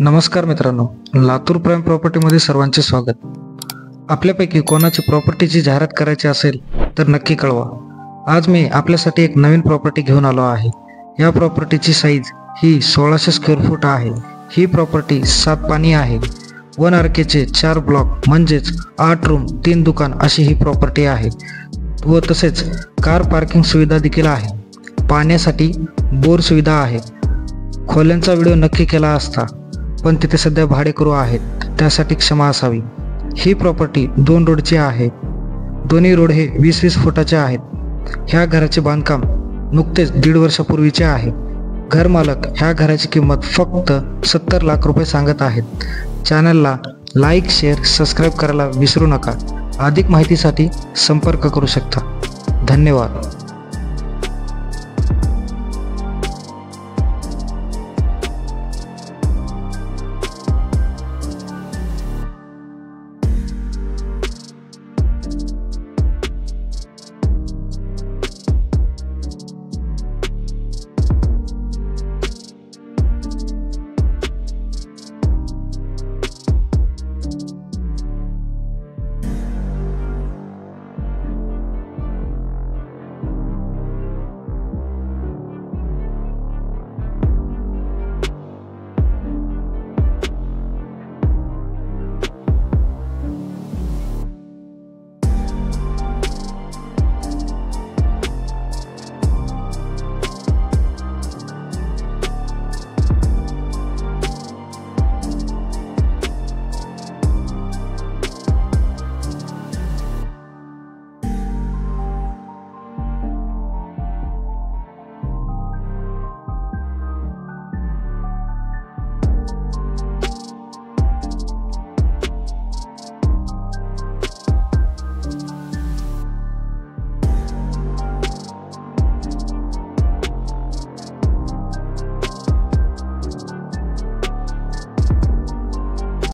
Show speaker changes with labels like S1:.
S1: नमस्कार मित्रांनो, लातूर प्राइम प्रॉपर्टीमध्ये सर्वांचे स्वागत। आपल्यापैकी कोणाची प्रॉपर्टीची जाहिरात करायची असेल तर नक्की कळवा। आज मी आपल्यासाठी एक नवीन प्रॉपर्टी घेऊन आलो आहे। या प्रॉपर्टीची साईज ही 1600 स्क्वेअर फूट आहे। ही प्रॉपर्टी 7 पाणी आहे। 1 आरकेचे 4 ब्लॉक म्हणजेच 8 रूम 3 दुकान अशी ही प्रॉपर्टी आहे व तसेच कार पार्किंग सुविधा देखील आहे। पाण्यासाठी बोर सुविधा आहे। खोल्यांचा व्हिडिओ नक्की केला असता पण तिथे सध्या भाडेकरू आहेत, त्यासाठी क्षमा असावी। ही प्रॉपर्टी 2 रोडची आहे। दोन्ही रोड हे 20-20 फुटाचे आहेत। ह्या घराचे बांधकाम नुकतेच 1.5 वर्षापूर्वीचे आहे। घर मालक ह्या घराची किंमत फक्त 70 लाख रुपये सांगत आहेत। चॅनलला लाईक, शेअर, सबस्क्राईब करायला विसरू नका। अधिक माहितीसाठी संपर्क करू शकता। धन्यवाद।